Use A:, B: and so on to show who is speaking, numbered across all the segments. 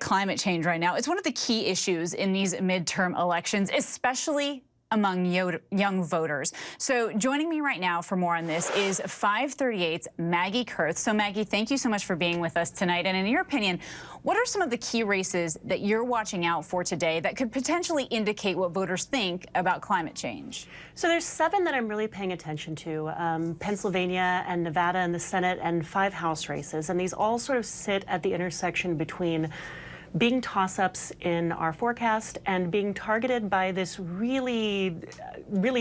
A: climate change right now. It's one of the key issues in these midterm elections, especially among young voters. So joining me right now for more on this is 538's Maggie Koerth. So Maggie, thank you so much for being with us tonight. And in your opinion, what are some of the key races that you're watching out for today that could potentially indicate what voters think about climate change?
B: So there's 7 that I'm really paying attention to, Pennsylvania and Nevada in the Senate, and 5 House races. And these all sort of sit at the intersection between being toss-ups in our forecast and being targeted by this really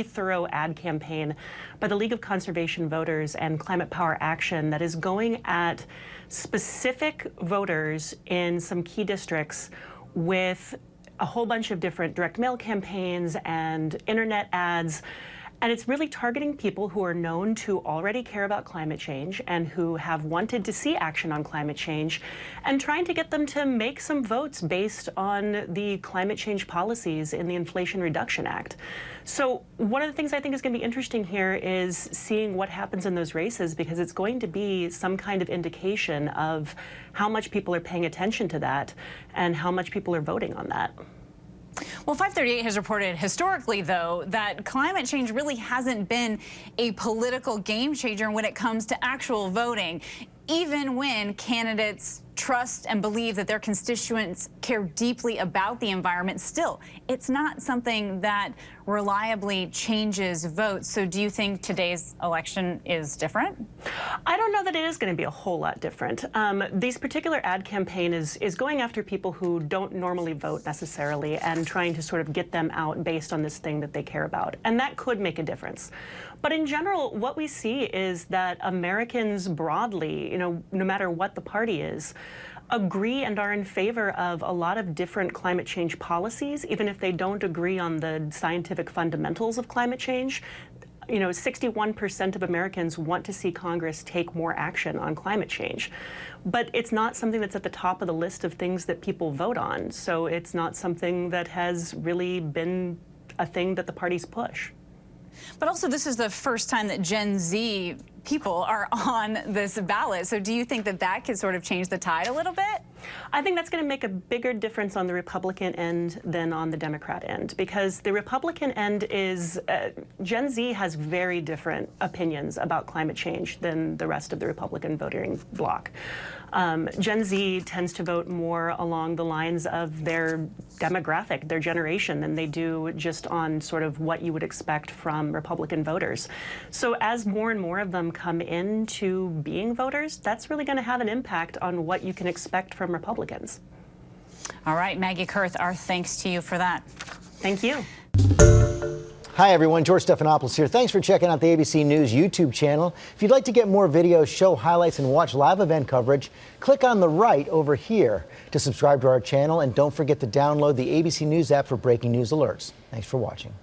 B: thorough ad campaign by the League of Conservation Voters and Climate Power Action that is going at specific voters in some key districts with a whole bunch of different direct mail campaigns and internet ads. And it's really targeting people who are known to already care about climate change and who have wanted to see action on climate change, and trying to get them to make some votes based on the climate change policies in the Inflation Reduction Act. So one of the things I think is going to be interesting here is seeing what happens in those races, because it's going to be some kind of indication of how much people are paying attention to that and how much people are voting on that.
A: Well, 538 has reported historically, though, that climate change really hasn't been a political game changer when it comes to actual voting, even when candidates trust and believe that their constituents care deeply about the environment. Still, it's not something that reliably changes votes. So do you think today's election is different?
B: I don't know that it is going to be a whole lot different. This particular ad campaign is going after people who don't normally vote necessarily and trying to sort of get them out based on this thing that they care about. And that could make a difference. But in general, what we see is that Americans broadly, no matter what the party is, agree and are in favor of a lot of different climate change policies, even if they don't agree on the scientific fundamentals of climate change. 61% of Americans want to see Congress take more action on climate change. But it's not something that's at the top of the list of things that people vote on. So it's not something that has really been a thing that the parties push.
A: But also, this is the first time that Gen Z people are on this ballot. So do you think that that could sort of change the tide a little bit?
B: I think that's going to make a bigger difference on the Republican end than on the Democrat end, because the Republican end is Gen Z has very different opinions about climate change than the rest of the Republican voting bloc. Gen Z tends to vote more along the lines of their demographic, their generation, than they do just on sort of what you would expect from Republican voters. So as more and more of them come into being voters, that's really going to have an impact on what you can expect from Republicans.
A: All right, Maggie Koerth, our thanks to you for that.
B: Thank you.
C: Hi, everyone. George Stephanopoulos here. Thanks for checking out the ABC News YouTube channel. If you'd like to get more videos, show highlights, and watch live event coverage, click on the right over here to subscribe to our channel. And don't forget to download the ABC News app for breaking news alerts. Thanks for watching.